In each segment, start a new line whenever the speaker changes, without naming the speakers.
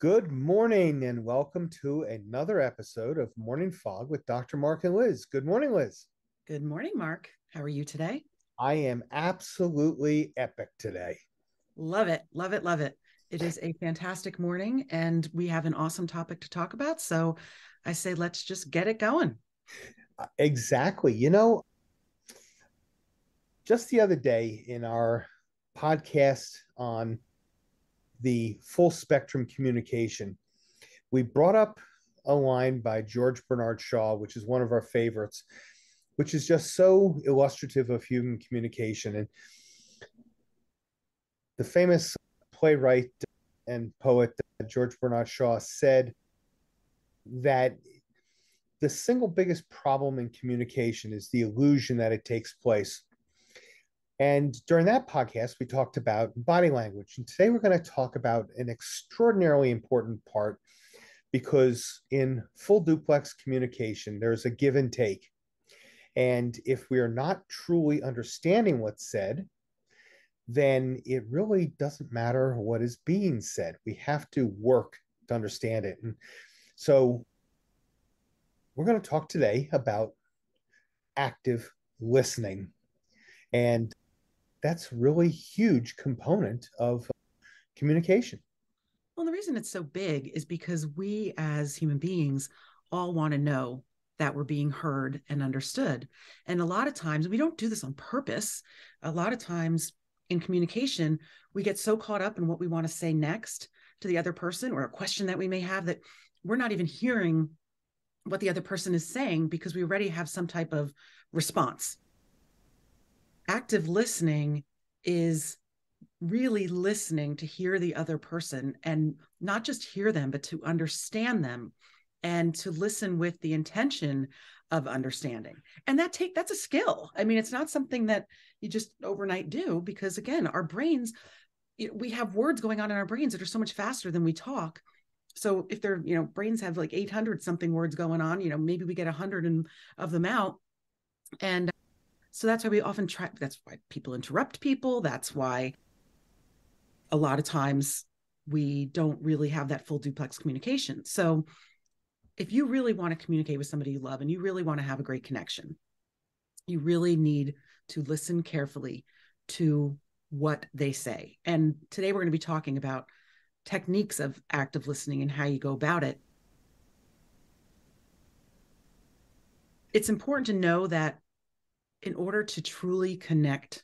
Good morning and welcome to another episode of Morning Fog with Dr. Mark and Liz. Good morning, Liz.
Good morning, Mark. How are you today?
I am absolutely epic today.
Love it. Love it. Love it. It is a fantastic morning and we have an awesome topic to talk about. So I say, let's just get it going.
Exactly. Just the other day in our podcast on the full spectrum communication, we brought up a line by George Bernard Shaw, which is one of our favorites, which is just so illustrative of human communication. And the famous playwright and poet George Bernard Shaw said that the single biggest problem in communication is the illusion that it takes place. And during that podcast, we talked about body language. And today we're going to talk about an extraordinarily important part because in full duplex communication, there's a give and take. And if we are not truly understanding what's said, then it really doesn't matter what is being said. We have to work to understand it. And so we're going to talk today about active listening. And that's really huge component of communication.
Well, the reason it's so big is because we as human beings all want to know that we're being heard and understood. And a lot of times we don't do this on purpose. A lot of times in communication, we get so caught up in what we want to say next to the other person or a question that we may have that we're not even hearing what the other person is saying because we already have some type of response. Active listening is really listening to hear the other person and not just hear them, but to understand them and to listen with the intention of understanding. And that's a skill. I mean, it's not something that you just overnight do because again, our brains, we have words going on in our brains that are so much faster than we talk. So if they're, brains have like 800 something words going on, maybe we get 100 of them out. And so that's why we often try, that's why people interrupt people. That's why a lot of times we don't really have that full duplex communication. So if you really want to communicate with somebody you love and you really want to have a great connection, you really need to listen carefully to what they say. And today we're going to be talking about techniques of active listening and how you go about it. It's important to know that in order to truly connect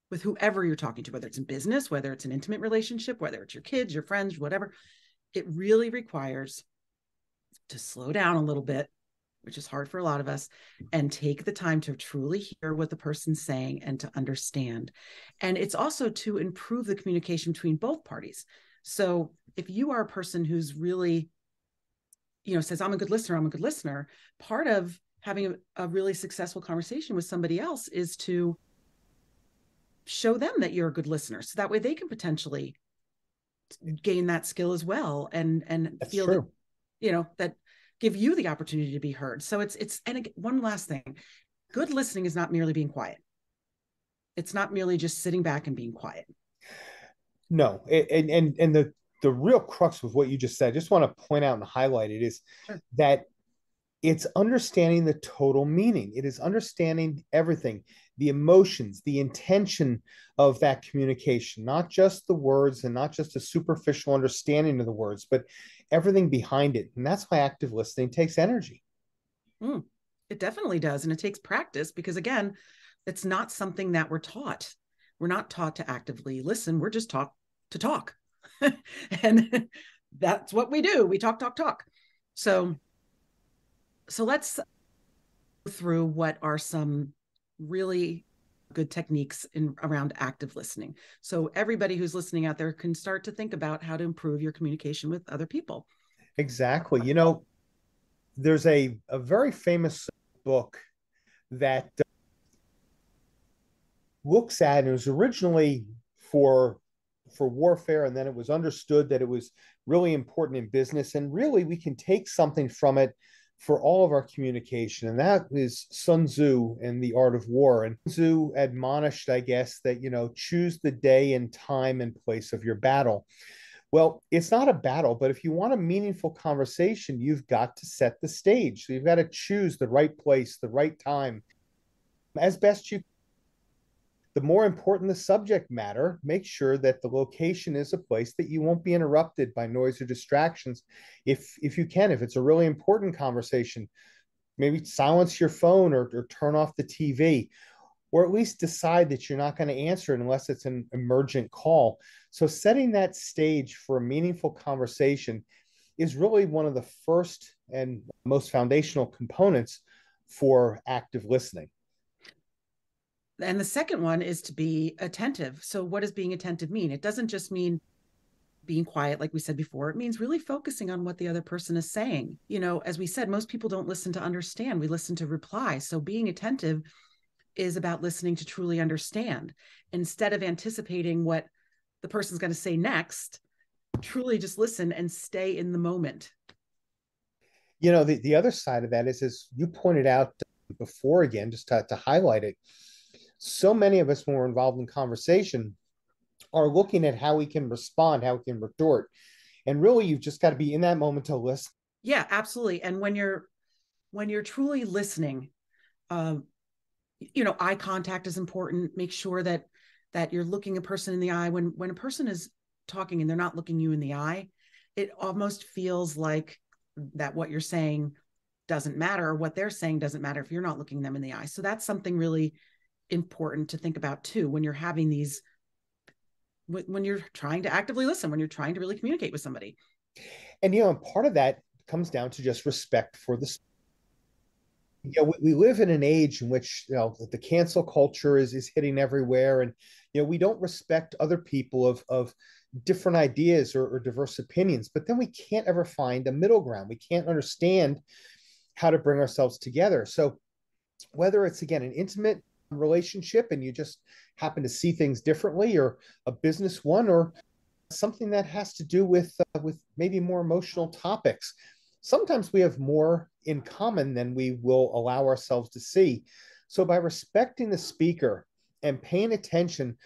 with whoever you're talking to, whether it's in business, whether it's an intimate relationship, whether it's your kids, your friends, whatever, it really requires to slow down a little bit, which is hard for a lot of us, and take the time to truly hear what the person's saying and to understand. And it's also to improve the communication between both parties. So if you are a person who's really, says, I'm a good listener, part of having a really successful conversation with somebody else is to show them that you're a good listener. So that way they can potentially gain that skill as well and
That's
feel that,
true.
that give you the opportunity to be heard. So and again, one last thing, good listening is not merely being quiet. It's not merely just sitting back and being quiet.
No, and the real crux of what you just said, I just want to point out and highlight it is
Sure.
that it's understanding the total meaning. It is understanding everything, the emotions, the intention of that communication, not just the words and not just a superficial understanding of the words, but everything behind it. And that's why active listening takes energy.
Mm, it definitely does. And it takes practice because, again, it's not something that we're taught. We're not taught to actively listen. We're just taught to talk. And that's what we do. We talk, talk, talk. So let's go through what are some really good techniques in around active listening. So everybody who's listening out there can start to think about how to improve your communication with other people.
Exactly. There's a very famous book that looks at, and it was originally for warfare, and then it was understood that it was really important in business, and really we can take something from it for all of our communication, and that is Sun Tzu and the Art of War. And Tzu admonished, I guess, that choose the day and time and place of your battle. Well, it's not a battle, but if you want a meaningful conversation, you've got to set the stage. So you've got to choose the right place, the right time, as best you. The more important the subject matter, make sure that the location is a place that you won't be interrupted by noise or distractions. If you can, if it's a really important conversation, maybe silence your phone or turn off the TV, or at least decide that you're not going to answer it unless it's an emergent call. So setting that stage for a meaningful conversation is really one of the first and most foundational components for active listening.
And the second one is to be attentive. So what does being attentive mean? It doesn't just mean being quiet, like we said before. It means really focusing on what the other person is saying. You know, as we said, most people don't listen to understand, we listen to reply. So being attentive is about listening to truly understand instead of anticipating what the person's going to say next. Truly just listen and stay in the moment.
You know, the other side of that is, as you pointed out before, again, just to highlight it, so many of us, when we're involved in conversation, are looking at how we can respond, how we can retort. And really, you've just got to be in that moment to listen.
Yeah, absolutely. And when you're truly listening, um, you know, eye contact is important. Make sure that you're looking a person in the eye. When a person is talking and they're not looking you in the eye, it almost feels like that what you're saying doesn't matter, or what they're saying doesn't matter if you're not looking them in the eye. So that's something really important to think about too when you're having these, when you're trying to actively listen, when you're trying to really communicate with somebody.
And, part of that comes down to just respect for the. We live in an age in which, the cancel culture is hitting everywhere. And, we don't respect other people of different ideas or diverse opinions, but then we can't ever find a middle ground. We can't understand how to bring ourselves together. So whether it's, again, an intimate relationship and you just happen to see things differently, or a business one, or something that has to do with maybe more emotional topics, sometimes we have more in common than we will allow ourselves to see. So by respecting the speaker and paying attention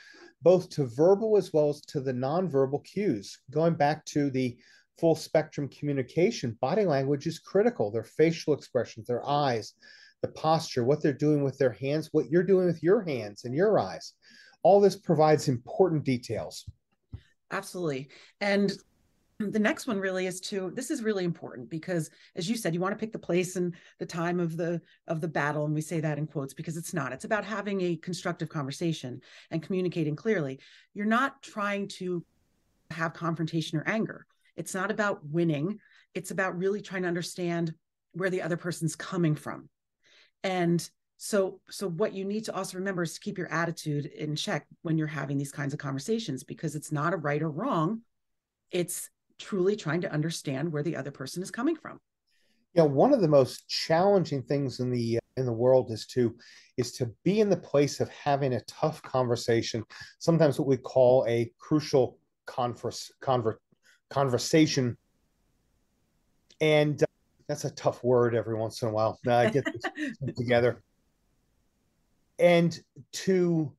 both to verbal as well as to the nonverbal cues, going back to the full spectrum communication, body language is critical. Their facial expressions, their eyes, the posture, what they're doing with their hands, what you're doing with your hands and your eyes. All this provides important details.
Absolutely. And the next one really is this is really important because, as you said, you want to pick the place and the time of the battle. And we say that in quotes because it's about having a constructive conversation and communicating clearly. You're not trying to have confrontation or anger. It's not about winning. It's about really trying to understand where the other person's coming from. And so what you need to also remember is to keep your attitude in check when you're having these kinds of conversations, because it's not a right or wrong. It's truly trying to understand where the other person is coming from.
One of the most challenging things in the world is to be in the place of having a tough conversation, sometimes what we call a crucial conversation. And that's a tough word every once in a while. Now I get this together. And to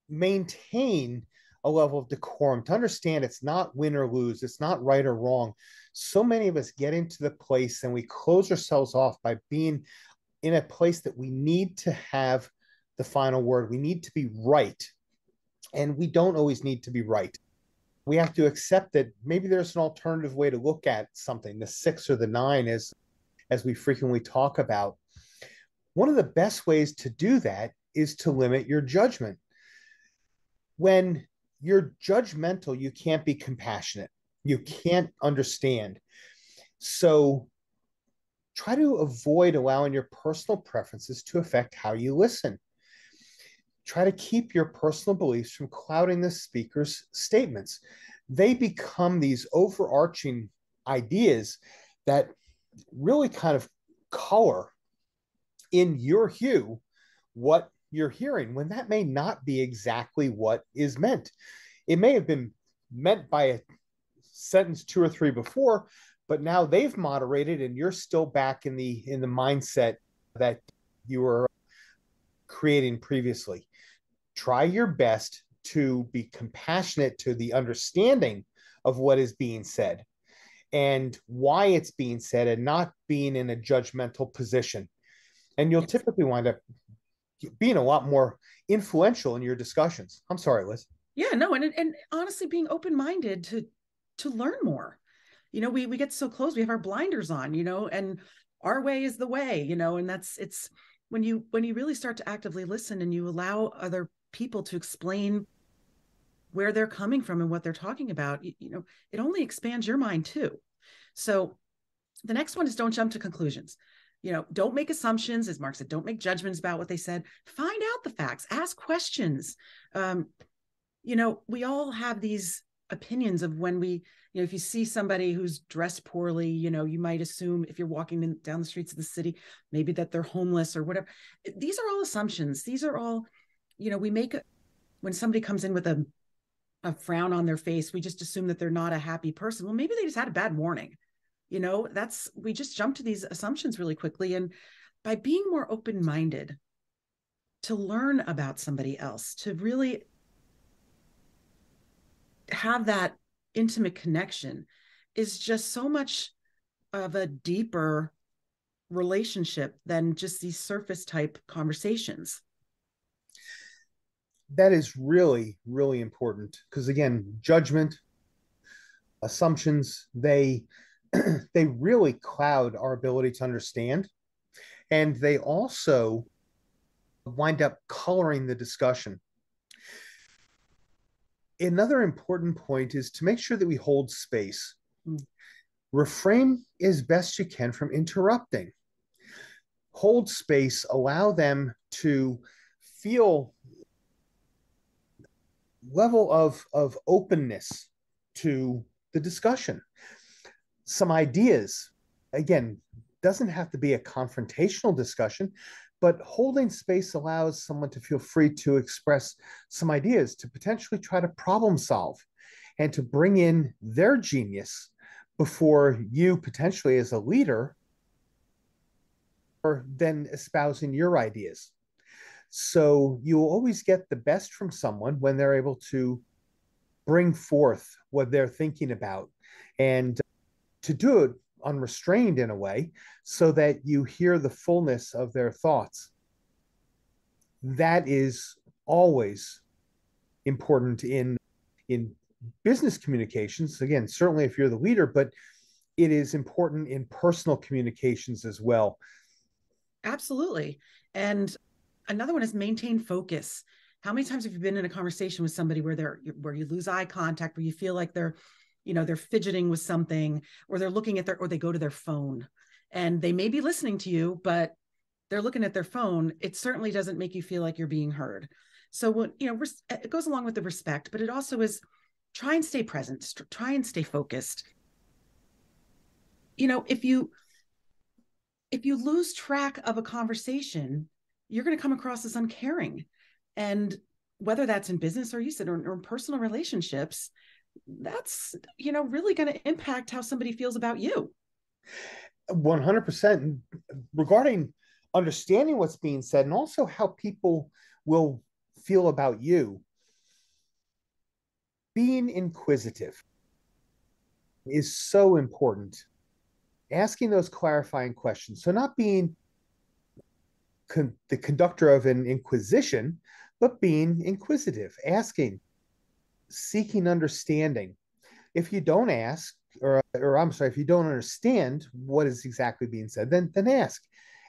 maintain a level of decorum, to understand it's not win or lose, it's not right or wrong. So many of us get into the place and we close ourselves off by being in a place that we need to have the final word. We need to be right. And we don't always need to be right. We have to accept that maybe there's an alternative way to look at something, the 6 or the 9, as we frequently talk about. One of the best ways to do that is to limit your judgment. When you're judgmental, you can't be compassionate. You can't understand. So try to avoid allowing your personal preferences to affect how you listen. Try to keep your personal beliefs from clouding the speaker's statements. They become these overarching ideas that really kind of color in your hue what you're hearing, when that may not be exactly what is meant. It may have been meant by a sentence 2 or 3 before, but now they've moderated and you're still back in the mindset that you were creating previously. Try your best to be compassionate to the understanding of what is being said and why it's being said, and not being in a judgmental position. And you'll
Yes.
typically wind up being a lot more influential in your discussions. I'm sorry, Liz.
Yeah, no, and honestly, being open minded to learn more. We get so close, we have our blinders on, and our way is the way, and it's when you really start to actively listen and you allow other people to explain where they're coming from and what they're talking about, it only expands your mind too. So the next one is don't jump to conclusions. Don't make assumptions. As Mark said, don't make judgments about what they said. Find out the facts, ask questions. We all have these opinions of when if you see somebody who's dressed poorly, you might assume if you're walking down the streets of the city, maybe that they're homeless or whatever. These are all assumptions. These are all, we make when somebody comes in with a frown on their face, we just assume that they're not a happy person. Well, maybe they just had a bad morning. We just jump to these assumptions really quickly. And by being more open-minded to learn about somebody else, to really have that intimate connection, is just so much of a deeper relationship than just these surface type conversations.
That is really, really important because, again, judgment, assumptions, they really cloud our ability to understand. And they also wind up coloring the discussion. Another important point is to make sure that we hold space. Refrain as best you can from interrupting. Hold space, allow them to feel level of openness to the discussion. Some ideas, again, doesn't have to be a confrontational discussion, but holding space allows someone to feel free to express some ideas, to potentially try to problem solve and to bring in their genius before you, potentially as a leader, or then espousing your ideas. So you'll always get the best from someone when they're able to bring forth what they're thinking about, and to do it unrestrained in a way so that you hear the fullness of their thoughts. That is always important in business communications. Again, certainly if you're the leader, but it is important in personal communications as well.
Absolutely. And another one is maintain focus. How many times have you been in a conversation with somebody where you lose eye contact, where you feel like they're fidgeting with something, or they're looking at or they go to their phone, and they may be listening to you, but they're looking at their phone. It certainly doesn't make you feel like you're being heard. So it goes along with the respect, but it also is try and stay present, try and stay focused. If you lose track of a conversation, you're going to come across as uncaring. And whether that's in business or you said, or in personal relationships, that's, really going to impact how somebody feels about you.
100% regarding understanding what's being said and also how people will feel about you. Being inquisitive is so important. Asking those clarifying questions. So not being the conductor of an inquisition, but being inquisitive, asking, seeking understanding. If you don't ask, or I'm sorry, if you don't understand what is exactly being said, then ask.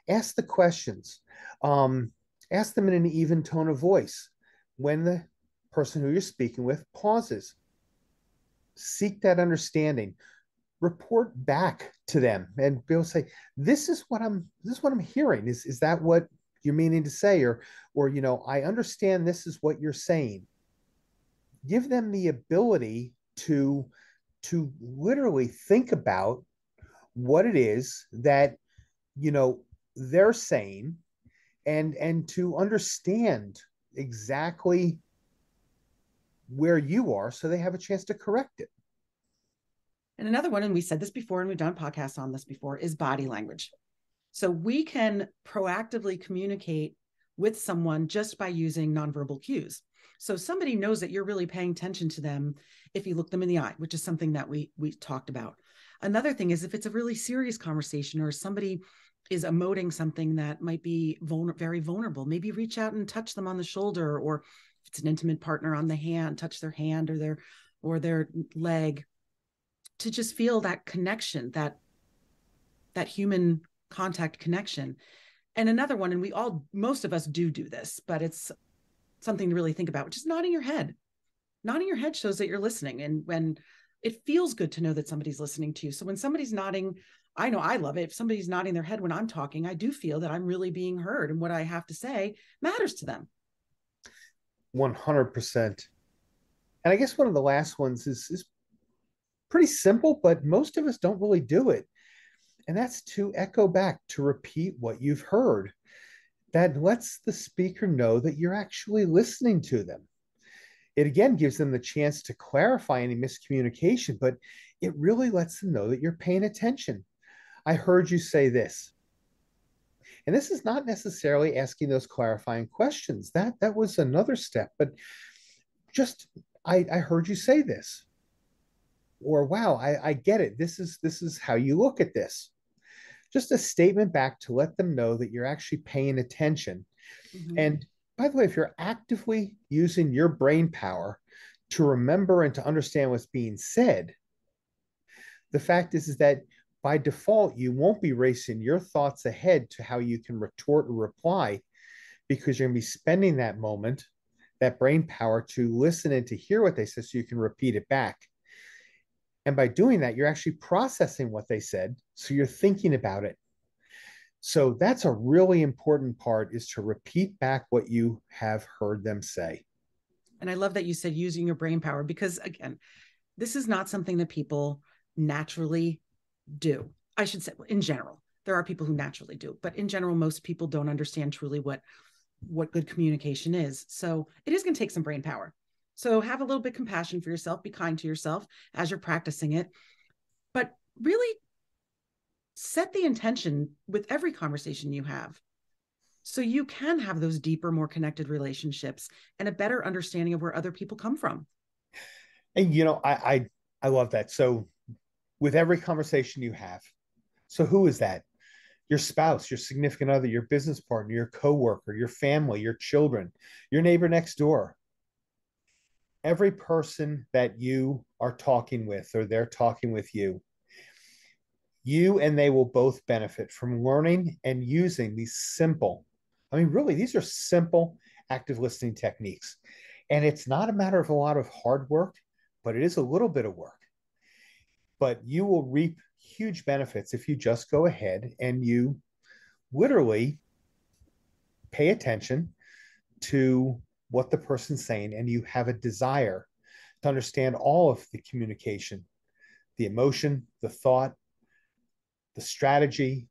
Ask the questions. Ask them in an even tone of voice. When the person who you're speaking with pauses, seek that understanding. Report back to them and be able to say, this is what I'm hearing. Is that what you're meaning to say? Or I understand this is what you're saying. Give them the ability to literally think about what it is that they're saying, and to understand exactly where you are so they have a chance to correct it.
And another one, and we said this before, and we've done podcasts on this before, is body language. So we can proactively communicate with someone just by using nonverbal cues. So somebody knows that you're really paying attention to them if you look them in the eye, which is something that we talked about. Another thing is if it's a really serious conversation or somebody is emoting something that might be very vulnerable, maybe reach out and touch them on the shoulder, or if it's an intimate partner, on the hand, touch their hand or their leg, to just feel that connection, that human contact connection. And another one, and most of us do this, but it's something to really think about, which is nodding your head. Nodding your head shows that you're listening. And when it feels good to know that somebody's listening to you. So when somebody's nodding, I know I love it. If somebody's nodding their head when I'm talking, I do feel that I'm really being heard and what I have to say matters to them.
100%. And I guess one of the last ones is pretty simple, but most of us don't really do it. And that's to echo back, to repeat what you've heard. That lets the speaker know that you're actually listening to them. It again gives them the chance to clarify any miscommunication, but it really lets them know that you're paying attention. I heard you say this. And this is not necessarily asking those clarifying questions. That was another step, but just I heard you say this. Or wow, I get it. This is how you look at this. Just a statement back to let them know that you're actually paying attention. Mm-hmm. And by the way, if you're actively using your brain power to remember and to understand what's being said, the fact is that by default, you won't be racing your thoughts ahead to how you can retort or reply, because you're going to be spending that moment, that brain power, to listen and to hear what they said so you can repeat it back. And by doing that, you're actually processing what they said, so you're thinking about it. So that's a really important part, is to repeat back what you have heard them say.
And I love that you said using your brain power, because again, this is not something that people naturally do. I should say, in general, there are people who naturally do, but in general, most people don't understand truly what good communication is. So it is going to take some brain power. So have a little bit of compassion for yourself, be kind to yourself as you're practicing it, but really set the intention with every conversation you have, so you can have those deeper, more connected relationships and a better understanding of where other people come from.
And I love that. So with every conversation you have, so who is that? Your spouse, your significant other, your business partner, your coworker, your family, your children, your neighbor next door. Every person that you are talking with, or they're talking with you, you and they will both benefit from learning and using these simple, really, these are simple active listening techniques. And it's not a matter of a lot of hard work, but it is a little bit of work. But you will reap huge benefits if you just go ahead and you literally pay attention to what the person's saying, and you have a desire to understand all of the communication, the emotion, the thought, the strategy,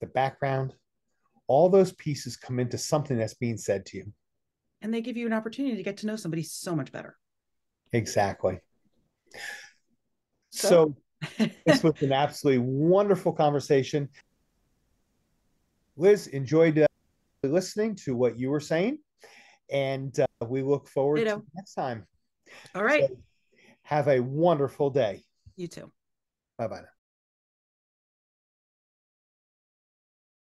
the background. All those pieces come into something that's being said to you.
And they give you an opportunity to get to know somebody so much better.
Exactly. So this was an absolutely wonderful conversation. Liz, enjoyed listening to what you were saying, and we look forward to next time.
All right.
So have a wonderful day.
You too.
Bye-bye now.